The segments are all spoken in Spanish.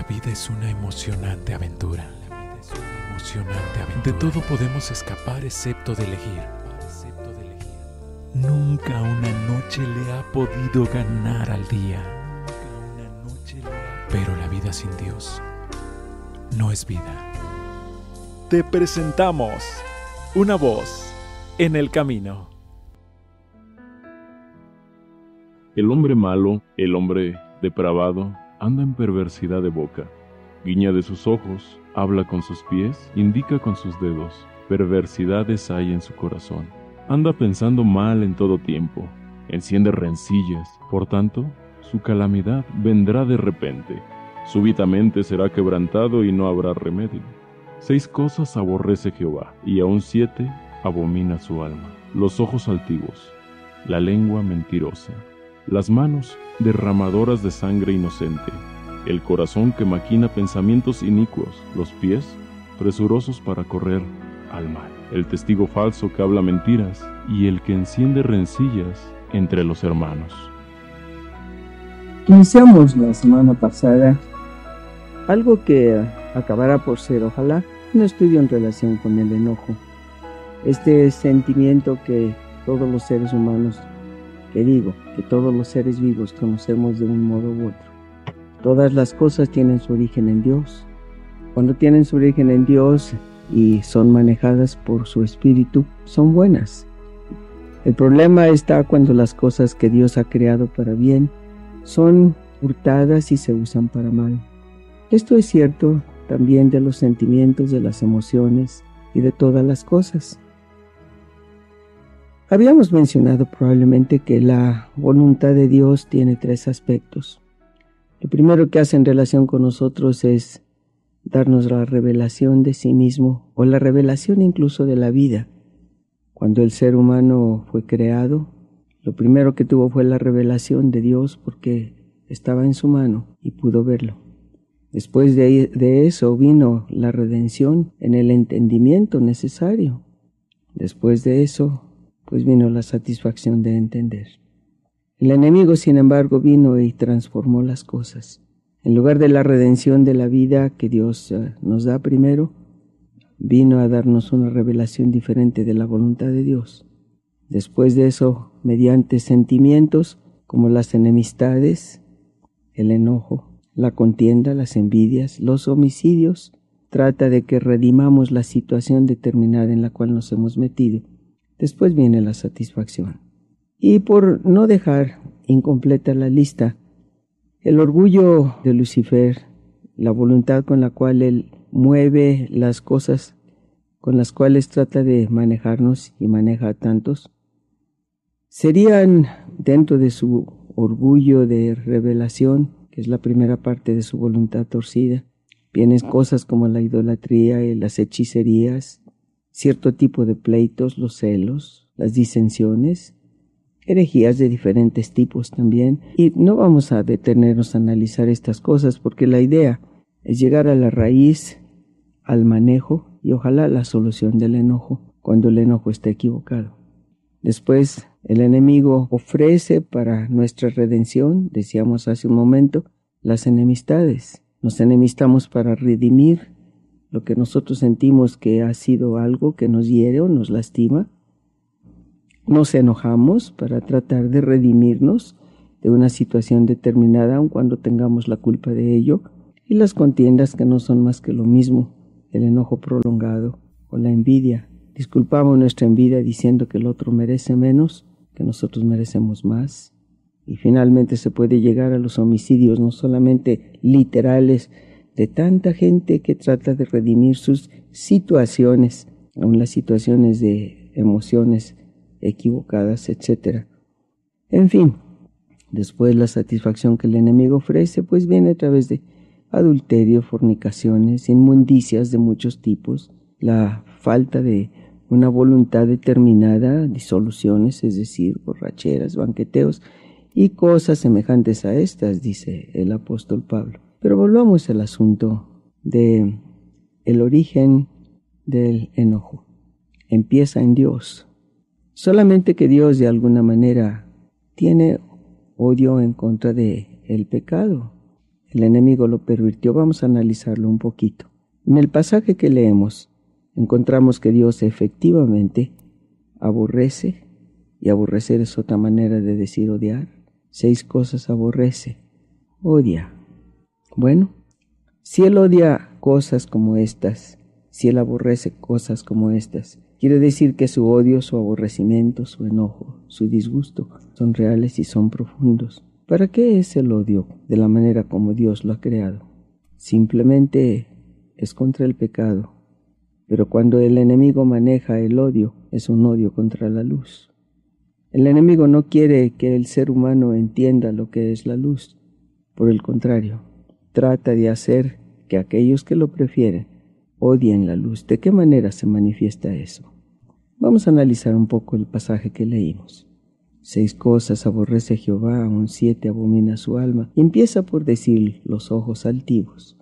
vida es una emocionante aventura. De todo podemos escapar excepto de elegir. Nunca una noche le ha podido ganar al día. Pero la vida sin Dios no es vida. Te presentamos una voz en el camino. El hombre malo, el hombre depravado, anda en perversidad de boca. Guiña de sus ojos, habla con sus pies, indica con sus dedos. Perversidades hay en su corazón. Anda pensando mal en todo tiempo. Enciende rencillas. Por tanto, su calamidad vendrá de repente. Súbitamente será quebrantado y no habrá remedio. 6 cosas aborrece Jehová, y aun 7 abomina su alma: los ojos altivos, la lengua mentirosa, las manos derramadoras de sangre inocente, el corazón que maquina pensamientos inicuos, los pies presurosos para correr al mal, el testigo falso que habla mentiras y el que enciende rencillas entre los hermanos. Iniciamos la semana pasada algo que acabará por ser, ojalá, un estudio en relación con el enojo. Este sentimiento que todos los seres humanos, que todos los seres vivos conocemos de un modo u otro. Todas las cosas tienen su origen en Dios. Cuando tienen su origen en Dios y son manejadas por su espíritu, son buenas. El problema está cuando las cosas que Dios ha creado para bien son hurtadas y se usan para mal. Esto es cierto también de los sentimientos, de las emociones y de todas las cosas. Habíamos mencionado probablemente que la voluntad de Dios tiene 3 aspectos. Lo primero que hace en relación con nosotros es darnos la revelación de sí mismo, o la revelación incluso de la vida. Cuando el ser humano fue creado, lo primero que tuvo fue la revelación de Dios porque estaba en su mano y pudo verlo. Después de eso vino la redención en el entendimiento necesario. Después de eso, pues vino la satisfacción de entender. El enemigo, sin embargo, vino y transformó las cosas. En lugar de la redención de la vida que Dios nos da primero, vino a darnos una revelación diferente de la voluntad de Dios. Después de eso, mediante sentimientos como las enemistades, el enojo, la contienda, las envidias, los homicidios, trata de que redimamos la situación determinada en la cual nos hemos metido. Después viene la satisfacción. Y por no dejar incompleta la lista, el orgullo de Lucifer, la voluntad con la cual él mueve las cosas, con las cuales trata de manejarnos y maneja a tantos, serían dentro de su orgullo de revelación, que es la primera parte de su voluntad torcida, vienen cosas como la idolatría y las hechicerías, cierto tipo de pleitos, los celos, las disensiones, herejías de diferentes tipos también. Y no vamos a detenernos a analizar estas cosas porque la idea es llegar a la raíz, al manejo y ojalá la solución del enojo cuando el enojo está equivocado. Después el enemigo ofrece para nuestra redención, decíamos hace un momento, las enemistades. Nos enemistamos para redimir lo que nosotros sentimos que ha sido algo que nos hiere o nos lastima. Nos enojamos para tratar de redimirnos de una situación determinada, aun cuando tengamos la culpa de ello. Y las contiendas que no son más que lo mismo, el enojo prolongado o la envidia. Disculpamos nuestra envidia diciendo que el otro merece menos, que nosotros merecemos más. Y finalmente se puede llegar a los homicidios, no solamente literales, de tanta gente que trata de redimir sus situaciones, aun las situaciones de emociones equivocadas, etc. En fin, después la satisfacción que el enemigo ofrece, pues viene a través de adulterio, fornicaciones, inmundicias de muchos tipos, la falta de una voluntad determinada, disoluciones, es decir, borracheras, banqueteos y cosas semejantes a estas, dice el apóstol Pablo. Pero volvamos al asunto de el origen del enojo. Empieza en Dios. Solamente que Dios de alguna manera tiene odio en contra de el pecado. El enemigo lo pervirtió. Vamos a analizarlo un poquito. En el pasaje que leemos, encontramos que Dios efectivamente aborrece, y aborrecer es otra manera de decir odiar. 6 cosas aborrece. Odia. Bueno, si Él odia cosas como estas, si Él aborrece cosas como estas, quiere decir que su odio, su aborrecimiento, su enojo, su disgusto son reales y son profundos. ¿Para qué es el odio de la manera como Dios lo ha creado? Simplemente es contra el pecado. Pero cuando el enemigo maneja el odio, es un odio contra la luz. El enemigo no quiere que el ser humano entienda lo que es la luz. Por el contrario, trata de hacer que aquellos que lo prefieren odien la luz. ¿De qué manera se manifiesta eso? Vamos a analizar un poco el pasaje que leímos. 6 cosas aborrece Jehová, aun 7 abomina su alma. Y empieza por decir los ojos altivos.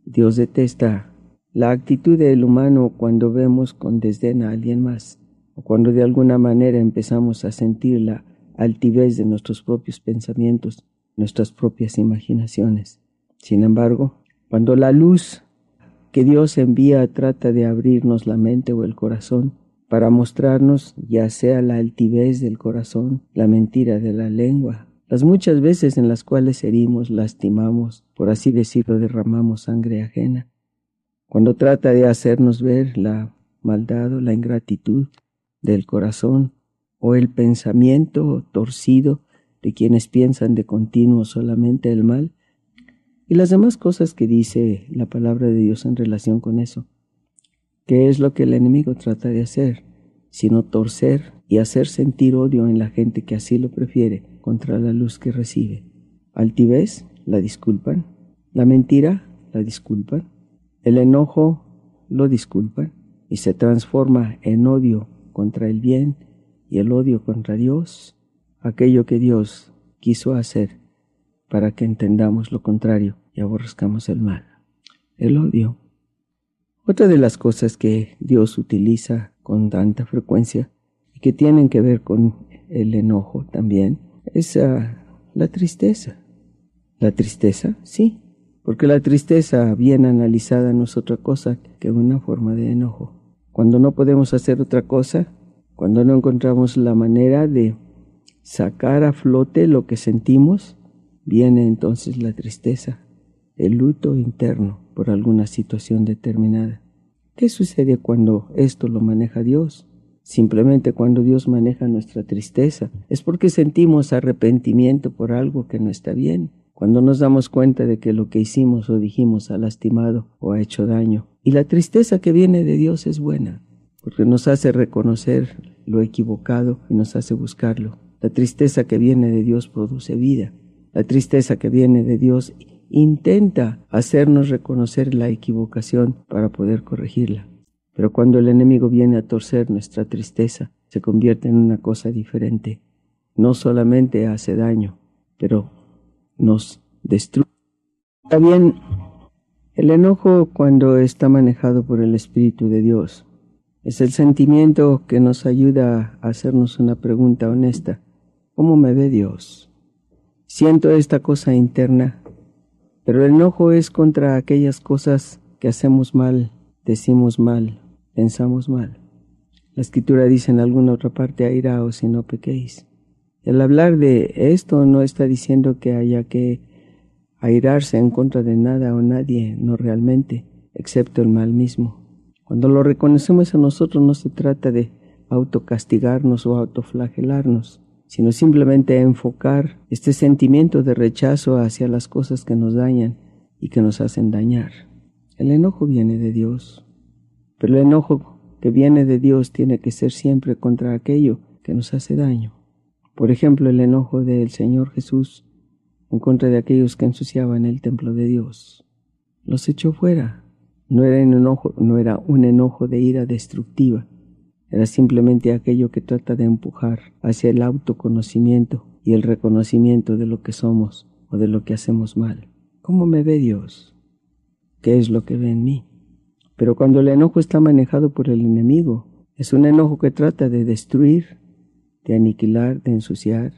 Dios detesta la actitud del humano cuando vemos con desdén a alguien más, o cuando de alguna manera empezamos a sentir la altivez de nuestros propios pensamientos, nuestras propias imaginaciones. Sin embargo, cuando la luz que Dios envía trata de abrirnos la mente o el corazón para mostrarnos ya sea la altivez del corazón, la mentira de la lengua, las muchas veces en las cuales herimos, lastimamos, por así decirlo, derramamos sangre ajena, cuando trata de hacernos ver la maldad o la ingratitud del corazón o el pensamiento torcido de quienes piensan de continuo solamente el mal, y las demás cosas que dice la palabra de Dios en relación con eso. ¿Qué es lo que el enemigo trata de hacer? Sino torcer y hacer sentir odio en la gente que así lo prefiere contra la luz que recibe. Altivez, la disculpan. La mentira, la disculpan. El enojo, lo disculpan. Y se transforma en odio contra el bien y el odio contra Dios, aquello que Dios quiso hacer para que entendamos lo contrario y aborrezcamos el mal. El odio. Otra de las cosas que Dios utiliza con tanta frecuencia y que tienen que ver con el enojo también es la tristeza. ¿La tristeza? Sí, porque la tristeza bien analizada no es otra cosa que una forma de enojo. Cuando no podemos hacer otra cosa, cuando no encontramos la manera de sacar a flote lo que sentimos, viene entonces la tristeza, el luto interno por alguna situación determinada. ¿Qué sucede cuando esto lo maneja Dios? Simplemente cuando Dios maneja nuestra tristeza es porque sentimos arrepentimiento por algo que no está bien. Cuando nos damos cuenta de que lo que hicimos o dijimos ha lastimado o ha hecho daño. Y la tristeza que viene de Dios es buena, porque nos hace reconocer lo equivocado y nos hace buscarlo. La tristeza que viene de Dios produce vida. La tristeza que viene de Dios intenta hacernos reconocer la equivocación para poder corregirla. Pero cuando el enemigo viene a torcer nuestra tristeza, se convierte en una cosa diferente. No solamente hace daño, pero nos destruye. Está bien, el enojo, cuando está manejado por el Espíritu de Dios, es el sentimiento que nos ayuda a hacernos una pregunta honesta. ¿Cómo me ve Dios? Siento esta cosa interna, pero el enojo es contra aquellas cosas que hacemos mal, decimos mal, pensamos mal. La Escritura dice en alguna otra parte, airaos y no pequéis. El hablar de esto no está diciendo que haya que airarse en contra de nada o nadie, no realmente, excepto el mal mismo. Cuando lo reconocemos a nosotros no se trata de autocastigarnos o autoflagelarnos, sino simplemente enfocar este sentimiento de rechazo hacia las cosas que nos dañan y que nos hacen dañar. El enojo viene de Dios, pero el enojo que viene de Dios tiene que ser siempre contra aquello que nos hace daño. Por ejemplo, el enojo del Señor Jesús en contra de aquellos que ensuciaban el templo de Dios. Los echó fuera. No era un enojo de ira destructiva. Era simplemente aquello que trata de empujar hacia el autoconocimiento y el reconocimiento de lo que somos o de lo que hacemos mal. ¿Cómo me ve Dios? ¿Qué es lo que ve en mí? Pero cuando el enojo está manejado por el enemigo, es un enojo que trata de destruir, de aniquilar, de ensuciar.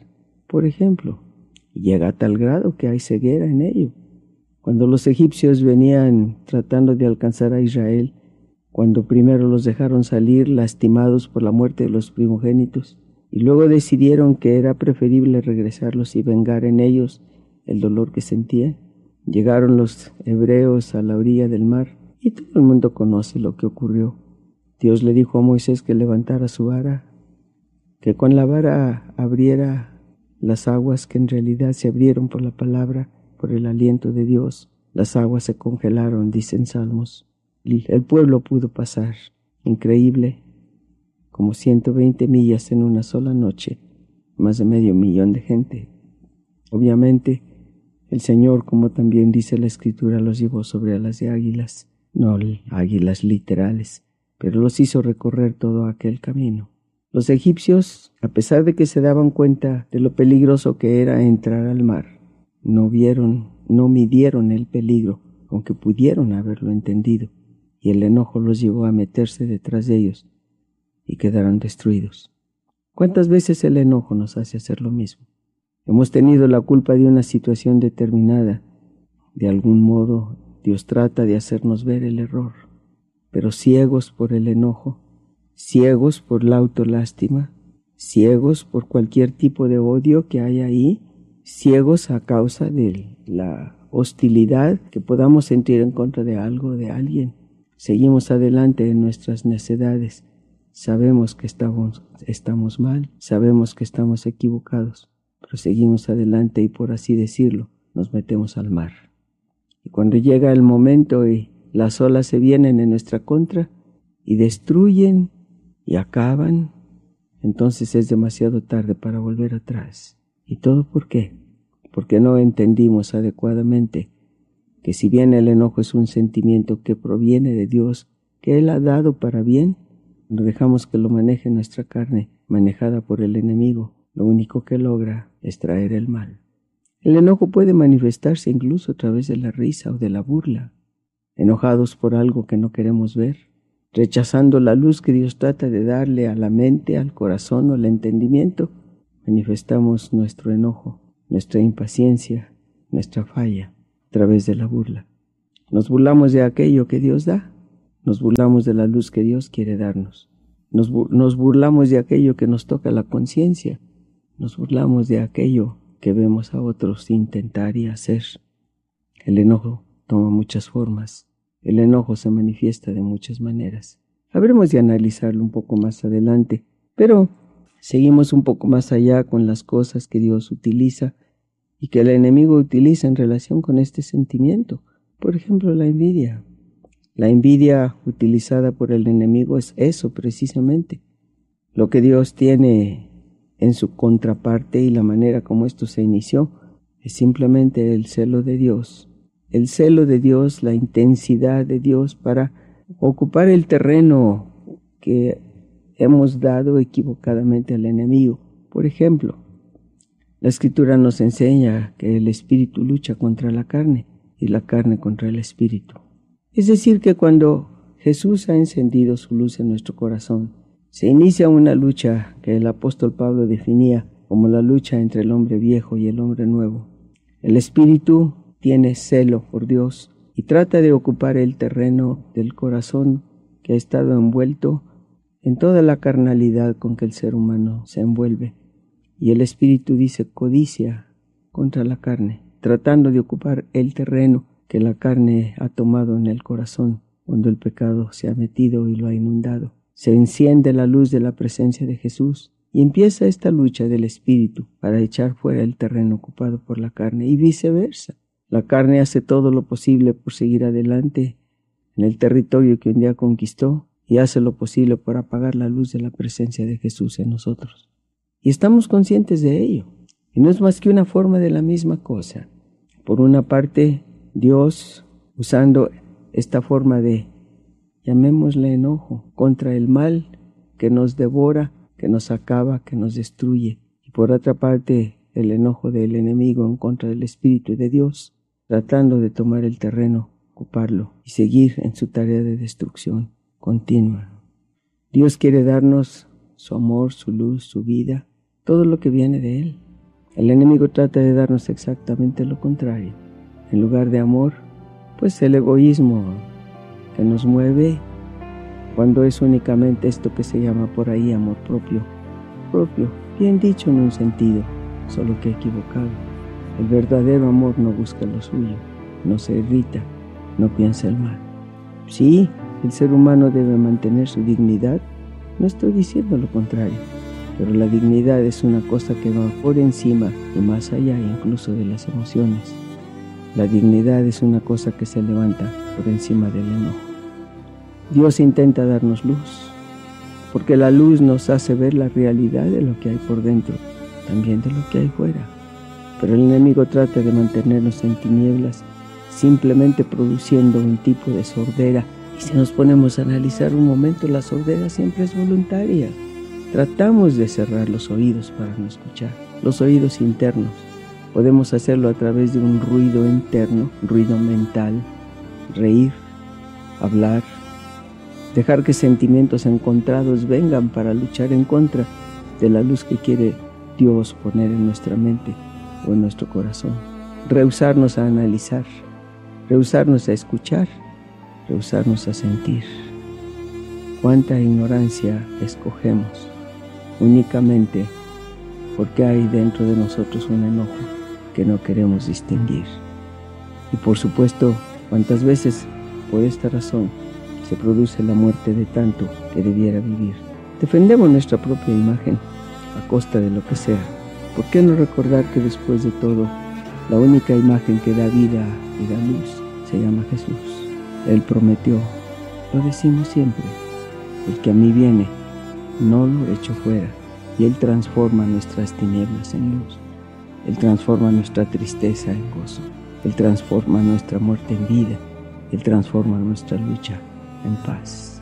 Por ejemplo, llega a tal grado que hay ceguera en ello. Cuando los egipcios venían tratando de alcanzar a Israel, cuando primero los dejaron salir lastimados por la muerte de los primogénitos, y luego decidieron que era preferible regresarlos y vengar en ellos el dolor que sentían, llegaron los hebreos a la orilla del mar, y todo el mundo conoce lo que ocurrió. Dios le dijo a Moisés que levantara su vara, que con la vara abriera las aguas que en realidad se abrieron por la palabra, por el aliento de Dios. Las aguas se congelaron, dicen Salmos. El pueblo pudo pasar. Increíble, como 120 millas en una sola noche, más de 500,000 de gente. Obviamente, el Señor, como también dice la Escritura, los llevó sobre alas de águilas, no águilas literales, pero los hizo recorrer todo aquel camino. Los egipcios, a pesar de que se daban cuenta de lo peligroso que era entrar al mar, no midieron el peligro, aunque pudieron haberlo entendido, y el enojo los llevó a meterse detrás de ellos y quedaron destruidos. ¿Cuántas veces el enojo nos hace hacer lo mismo? Hemos tenido la culpa de una situación determinada. De algún modo, Dios trata de hacernos ver el error, pero ciegos por el enojo, ciegos por la autolástima, ciegos por cualquier tipo de odio que haya ahí, ciegos a causa de la hostilidad que podamos sentir en contra de algo o de alguien. Seguimos adelante en nuestras necedades. Sabemos que estamos mal, sabemos que estamos equivocados, pero seguimos adelante y, por así decirlo, nos metemos al mar. Y cuando llega el momento y las olas se vienen en nuestra contra y destruyen y acaban, entonces es demasiado tarde para volver atrás. ¿Y todo por qué? Porque no entendimos adecuadamente que si bien el enojo es un sentimiento que proviene de Dios, que Él ha dado para bien, no dejamos que lo maneje nuestra carne, manejada por el enemigo. Lo único que logra es traer el mal. El enojo puede manifestarse incluso a través de la risa o de la burla, enojados por algo que no queremos ver, rechazando la luz que Dios trata de darle a la mente, al corazón o al entendimiento. Manifestamos nuestro enojo, nuestra impaciencia, nuestra falla a través de la burla. Nos burlamos de aquello que Dios da, nos burlamos de la luz que Dios quiere darnos, nos burlamos de aquello que nos toca la conciencia, nos burlamos de aquello que vemos a otros intentar y hacer. El enojo toma muchas formas, el enojo se manifiesta de muchas maneras. Habremos de analizarlo un poco más adelante, pero seguimos un poco más allá con las cosas que Dios utiliza y que el enemigo utiliza en relación con este sentimiento. Por ejemplo, la envidia. La envidia utilizada por el enemigo es eso precisamente. Lo que Dios tiene en su contraparte y la manera como esto se inició es simplemente el celo de Dios. El celo de Dios, la intensidad de Dios para ocupar el terreno que hemos dado equivocadamente al enemigo. Por ejemplo, la Escritura nos enseña que el espíritu lucha contra la carne y la carne contra el espíritu. Es decir, que cuando Jesús ha encendido su luz en nuestro corazón, se inicia una lucha que el apóstol Pablo definía como la lucha entre el hombre viejo y el hombre nuevo. El espíritu tiene celo por Dios y trata de ocupar el terreno del corazón que ha estado envuelto en toda la carnalidad con que el ser humano se envuelve. Y el espíritu dice codicia contra la carne, tratando de ocupar el terreno que la carne ha tomado en el corazón cuando el pecado se ha metido y lo ha inundado. Se enciende la luz de la presencia de Jesús y empieza esta lucha del espíritu para echar fuera el terreno ocupado por la carne y viceversa. La carne hace todo lo posible por seguir adelante en el territorio que un día conquistó y hace lo posible por apagar la luz de la presencia de Jesús en nosotros. Y estamos conscientes de ello. Y no es más que una forma de la misma cosa. Por una parte, Dios, usando esta forma de, llamémosle enojo, contra el mal que nos devora, que nos acaba, que nos destruye. Y por otra parte, el enojo del enemigo en contra del Espíritu de Dios, tratando de tomar el terreno, ocuparlo y seguir en su tarea de destrucción continua. Dios quiere darnos su amor, su luz, su vida, todo lo que viene de Él. El enemigo trata de darnos exactamente lo contrario. en lugar de amor, pues el egoísmo que nos mueve cuando es únicamente esto que se llama por ahí amor propio, bien dicho en un sentido, solo que equivocado. El verdadero amor no busca lo suyo, no se irrita, no piensa el mal. Sí, el ser humano debe mantener su dignidad, no estoy diciendo lo contrario, pero la dignidad es una cosa que va por encima y más allá incluso de las emociones. La dignidad es una cosa que se levanta por encima del enojo. Dios intenta darnos luz, porque la luz nos hace ver la realidad de lo que hay por dentro, también de lo que hay fuera. Pero el enemigo trata de mantenernos en tinieblas, simplemente produciendo un tipo de sordera. Y si nos ponemos a analizar un momento, la sordera siempre es voluntaria. Tratamos de cerrar los oídos para no escuchar, los oídos internos. Podemos hacerlo a través de un ruido interno, ruido mental, reír, hablar, dejar que sentimientos encontrados vengan para luchar en contra de la luz que quiere Dios poner en nuestra mente o en nuestro corazón. Rehusarnos a analizar, rehusarnos a escuchar, rehusarnos a sentir. Cuánta ignorancia escogemos únicamente porque hay dentro de nosotros un enojo que no queremos distinguir. Y por supuesto, cuántas veces por esta razón se produce la muerte de tanto que debiera vivir. Defendemos nuestra propia imagen a costa de lo que sea. ¿Por qué no recordar que después de todo, la única imagen que da vida y da luz se llama Jesús? Él prometió, lo decimos siempre, el que a mí viene, no lo echo fuera. Y Él transforma nuestras tinieblas en luz. Él transforma nuestra tristeza en gozo. Él transforma nuestra muerte en vida. Él transforma nuestra lucha en paz.